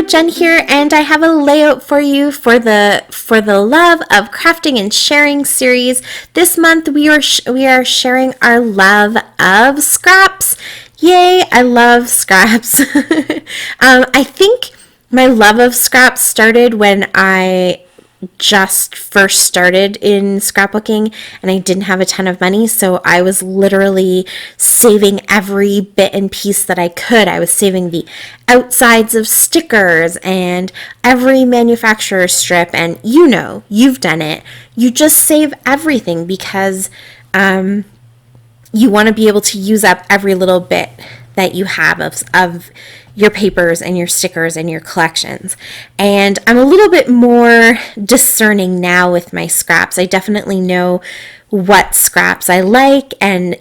Jen here, and I have a layout for you for the Love of Crafting and Sharing series. This month we are sharing our love of scraps. Yay, I love scraps. I think my love of scraps started when I just first started in scrapbooking and I didn't have a ton of money, so I was literally saving every bit and piece that I could. I was saving the outsides of stickers and every manufacturer strip, and you've done it. You just save everything because you want to be able to use up every little bit that you have of your papers and your stickers and your collections. And I'm a little bit more discerning now with my scraps. I definitely know what scraps I like and,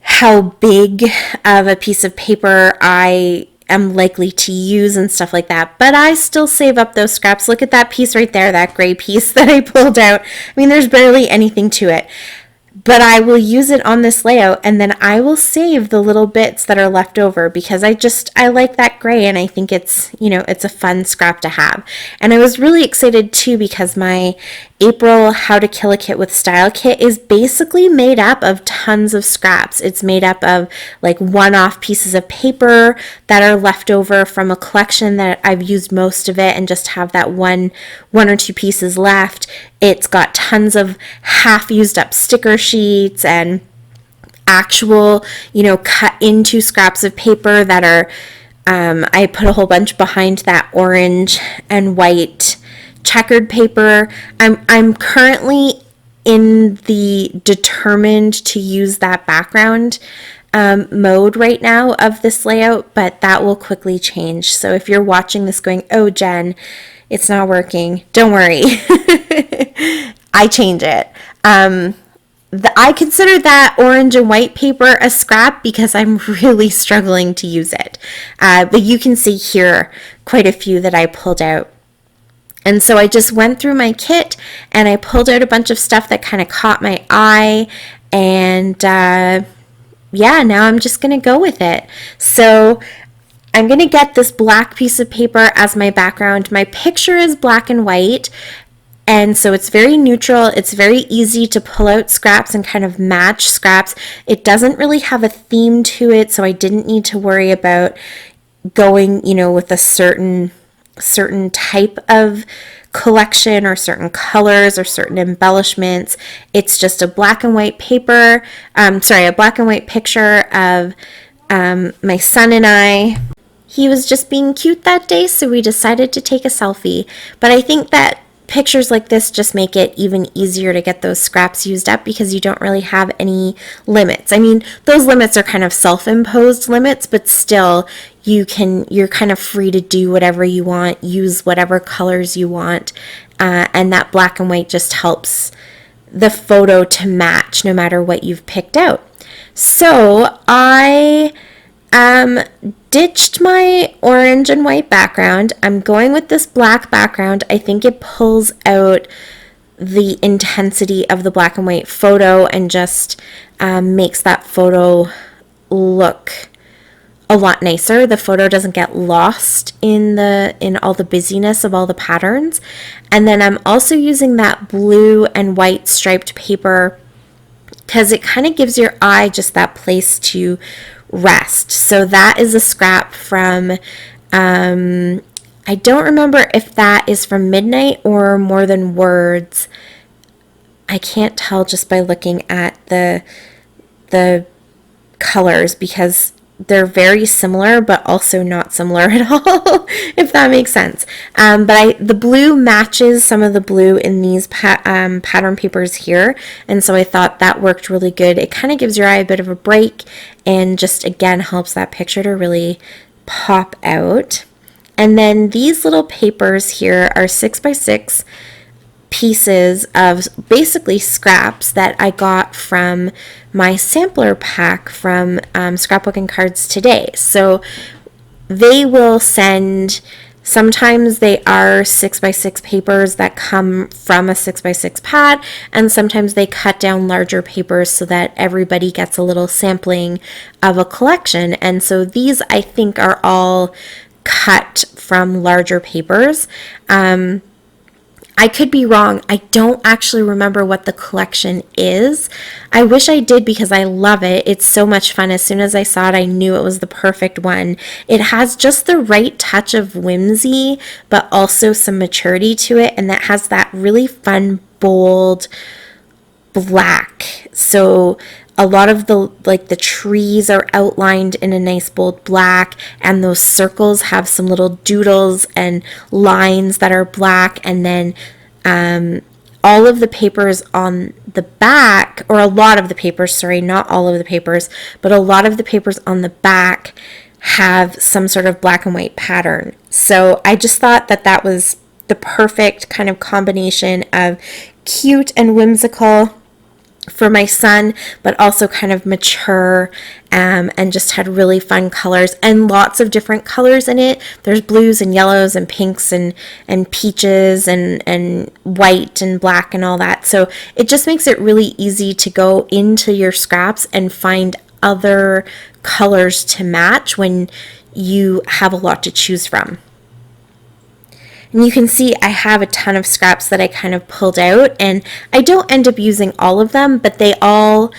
how big of a piece of paper I am likely to use and stuff like that. But I still save up those scraps. Look at that piece right there, that gray piece that I pulled out. I mean, there's barely anything to it. But I will use it on this layout, and then I will save the little bits that are left over because I like that gray, and I think it's a fun scrap to have. And I was really excited too because my April How to Kill a Kit with Style kit is basically made up of tons of scraps. It's made up of like one-off pieces of paper that are left over from a collection that I've used most of it and just have that one or two pieces left. It's got tons of half used up sticker sheets and actual, cut into scraps of paper that are, I put a whole bunch behind that orange and white checkered paper. I'm currently in the determined to use that background mode right now of this layout, but that will quickly change. So if you're watching this going, oh, Jen, it's not working, don't worry. I change it. I consider that orange and white paper a scrap because I'm really struggling to use it. But you can see here quite a few that I pulled out. And so I just went through my kit and I pulled out a bunch of stuff that kind of caught my eye. And now I'm just going to go with it. So I'm going to get this black piece of paper as my background. My picture is black and white, and so it's very neutral. It's very easy to pull out scraps and kind of match scraps. It doesn't really have a theme to it, so I didn't need to worry about going, with a certain type of collection or certain colors or certain embellishments. It's just a black and white paper, a black and white picture of my son and I. He was just being cute that day, so we decided to take a selfie. But I think that pictures like this just make it even easier to get those scraps used up because you don't really have any limits. I mean, those limits are kind of self-imposed limits, but still you're kind of free to do whatever you want, use whatever colors you want, and that black and white just helps the photo to match no matter what you've picked out. So I ditched my orange and white background. I'm going with this black background. I think it pulls out the intensity of the black and white photo and just makes that photo look a lot nicer. The photo doesn't get lost in all the busyness of all the patterns. And then I'm also using that blue and white striped paper because it kind of gives your eye just that place to rest. So that is a scrap from, I don't remember if that is from Midnight or More Than Words. I can't tell just by looking at the colors because they're very similar but also not similar at all, if that makes sense. But the blue matches some of the blue in these pattern papers here, and so I thought that worked really good. It kind of gives your eye a bit of a break and just again helps that picture to really pop out. And then these little papers here are 6x6 pieces of basically scraps that I got from my sampler pack from Scrapbooking Cards Today. So they will send, sometimes they are 6x6 papers that come from a 6x6 pad, and sometimes they cut down larger papers so that everybody gets a little sampling of a collection. And so these I think are all cut from larger papers. I could be wrong. I don't actually remember what the collection is. I wish I did because I love it. It's so much fun. As soon as I saw it, I knew it was the perfect one. It has just the right touch of whimsy, but also some maturity to it, and that has that really fun, bold black. So a lot of the trees are outlined in a nice bold black, and those circles have some little doodles and lines that are black, and then all of the papers on the back, or a lot of the papers, sorry, not all of the papers, but a lot of the papers on the back have some sort of black and white pattern. So I just thought that that was the perfect kind of combination of cute and whimsical for my son, but also kind of mature, and just had really fun colors and lots of different colors in it. There's blues and yellows and pinks and peaches and white and black and all that. So it just makes it really easy to go into your scraps and find other colors to match when you have a lot to choose from. And you can see I have a ton of scraps that I kind of pulled out, and I don't end up using all of them, but they all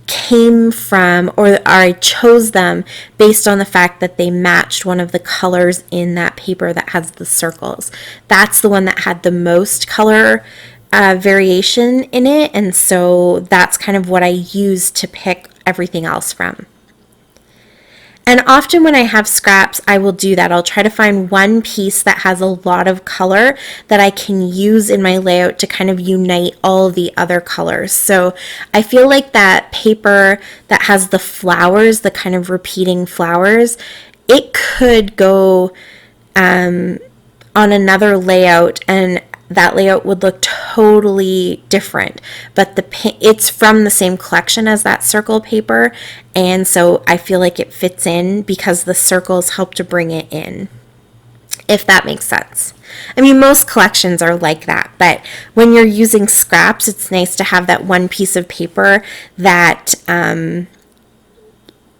came from, or I chose them based on the fact that they matched one of the colors in that paper that has the circles. That's the one that had the most color variation in it, and so that's kind of what I used to pick everything else from. And often when I have scraps, I will do that. I'll try to find one piece that has a lot of color that I can use in my layout to kind of unite all the other colors. So I feel like that paper that has the flowers, the kind of repeating flowers, it could go on another layout, and that layout would look totally different, but it's from the same collection as that circle paper, and so I feel like it fits in because the circles help to bring it in, if that makes sense. I mean, most collections are like that, but when you're using scraps, it's nice to have that one piece of paper that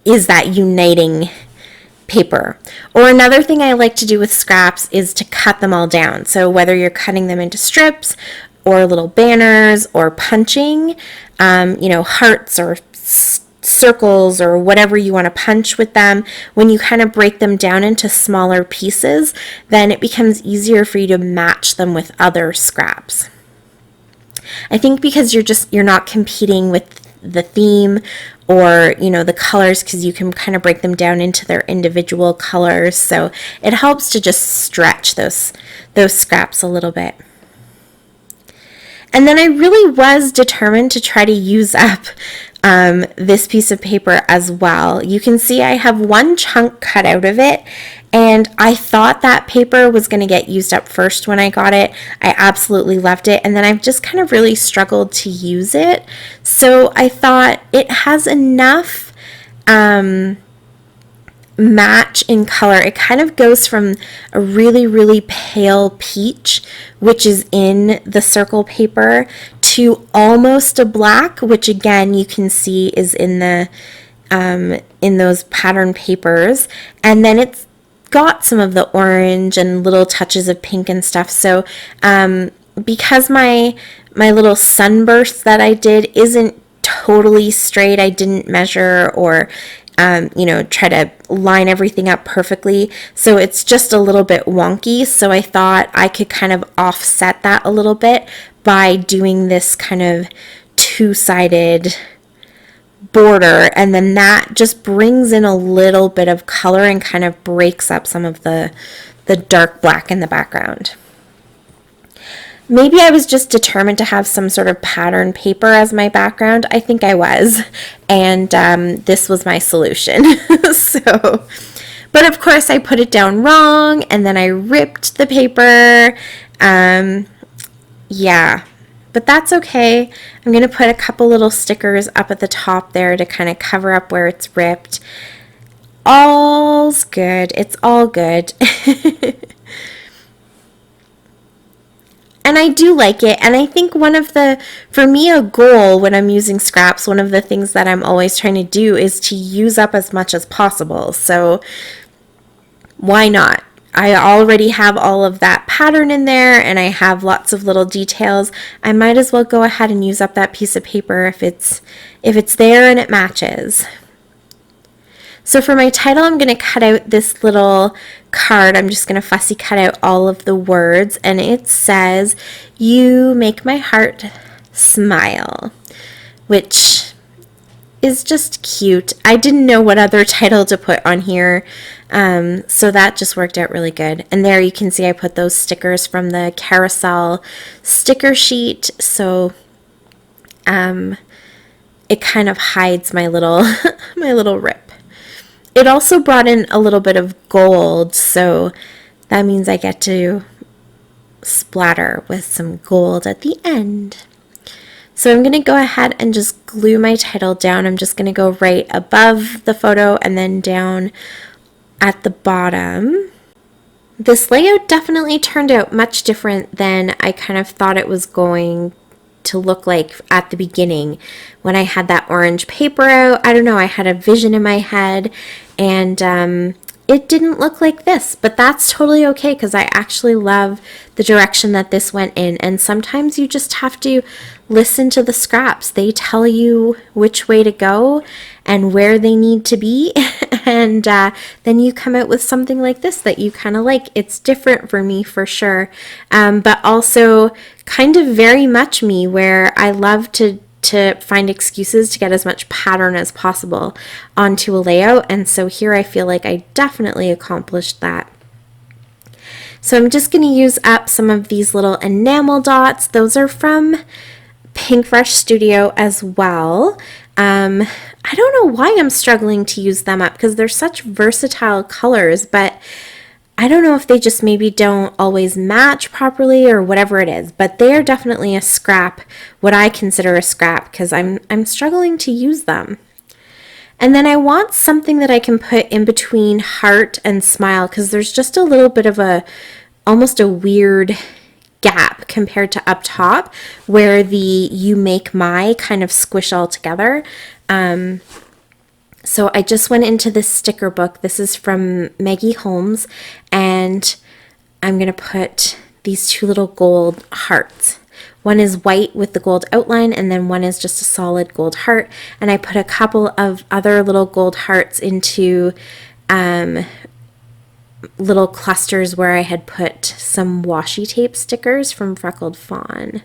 is that uniting paper. Or another thing I like to do with scraps is to cut them all down. So whether you're cutting them into strips or little banners or punching, hearts or circles or whatever you want to punch with them, when you kind of break them down into smaller pieces, then it becomes easier for you to match them with other scraps. I think because you're not competing with the theme or the colors, because you can kind of break them down into their individual colors, so it helps to just stretch those scraps a little bit. And then I really was determined to try to use up this piece of paper as well. You can see I have one chunk cut out of it, and I thought that paper was going to get used up first when I got it. I absolutely loved it, and then I've just kind of really struggled to use it. So I thought it has enough match in color. It kind of goes from a really, really pale peach, which is in the circle paper, to almost a black, which again you can see is in the in those pattern papers, and then it's got some of the orange and little touches of pink and stuff. So because my little sunburst that I did isn't totally straight, I didn't measure or try to line everything up perfectly, so it's just a little bit wonky. So I thought I could kind of offset that a little bit by doing this kind of two-sided border, and then that just brings in a little bit of color and kind of breaks up some of the dark black in the background. Maybe I was just determined to have some sort of pattern paper as my background. I think I was, and this was my solution. But of course I put it down wrong, and then I ripped the paper. Yeah, but that's okay. I'm going to put a couple little stickers up at the top there to kind of cover up where it's ripped. All's good. It's all good. And I do like it, and I think for me, a goal when I'm using scraps, one of the things that I'm always trying to do is to use up as much as possible. So why not? I already have all of that pattern in there and I have lots of little details. I might as well go ahead and use up that piece of paper if it's there and it matches. So for my title, I'm going to cut out this little card. I'm just going to fussy cut out all of the words, and it says, "You make my heart smile," which is just cute. I didn't know what other title to put on here, so that just worked out really good. And there you can see I put those stickers from the carousel sticker sheet, so it kind of hides my little my little rip. It also brought in a little bit of gold, so that means I get to splatter with some gold at the end. So I'm going to go ahead and just glue my title down. I'm just going to go right above the photo and then down at the bottom. This layout definitely turned out much different than I kind of thought it was going to look like at the beginning when I had that orange paper out. I don't know, I had a vision in my head and it didn't look like this, but that's totally okay because I actually love the direction that this went in. And sometimes you just have to listen to the scraps. They tell you which way to go and where they need to be. And then you come out with something like this that you kind of like. It's different for me for sure, but also kind of very much me, where I love to find excuses to get as much pattern as possible onto a layout. And so here I feel like I definitely accomplished that. So I'm just going to use up some of these little enamel dots. Those are from Pinkfresh Studio as well. I don't know why I'm struggling to use them up because they're such versatile colors, but I don't know if they just maybe don't always match properly or whatever it is, but they are definitely a scrap, what I consider a scrap, because I'm struggling to use them. And then I want something that I can put in between heart and smile, because there's just a little bit of almost a weird gap compared to up top where the "you make my" kind of squish all together. So I just went into this sticker book. This is from Maggie Holmes, and I'm going to put these two little gold hearts. One is white with the gold outline, and then one is just a solid gold heart. And I put a couple of other little gold hearts into little clusters where I had put some washi tape stickers from Freckled Fawn.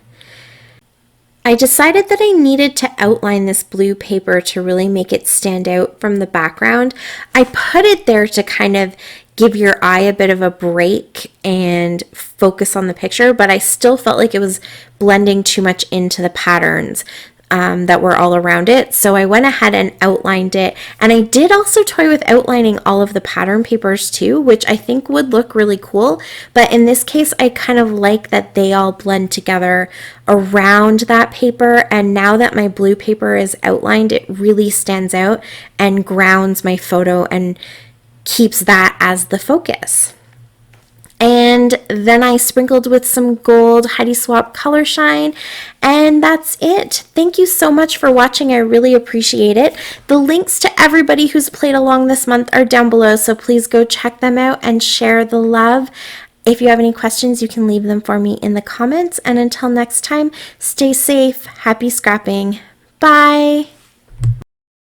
I decided that I needed to outline this blue paper to really make it stand out from the background. I put it there to kind of give your eye a bit of a break and focus on the picture, but I still felt like it was blending too much into the patterns that were all around it. So I went ahead and outlined it, and I did also toy with outlining all of the pattern papers too, which I think would look really cool. But in this case, I kind of like that they all blend together around that paper, and now that my blue paper is outlined, it really stands out and grounds my photo and keeps that as the focus. And then I sprinkled with some gold Heidi Swapp Color Shine, and that's it. Thank you so much for watching. I really appreciate it. The links to everybody who's played along this month are down below, so please go check them out and share the love. If you have any questions, you can leave them for me in the comments. And until next time, stay safe, happy scrapping. Bye!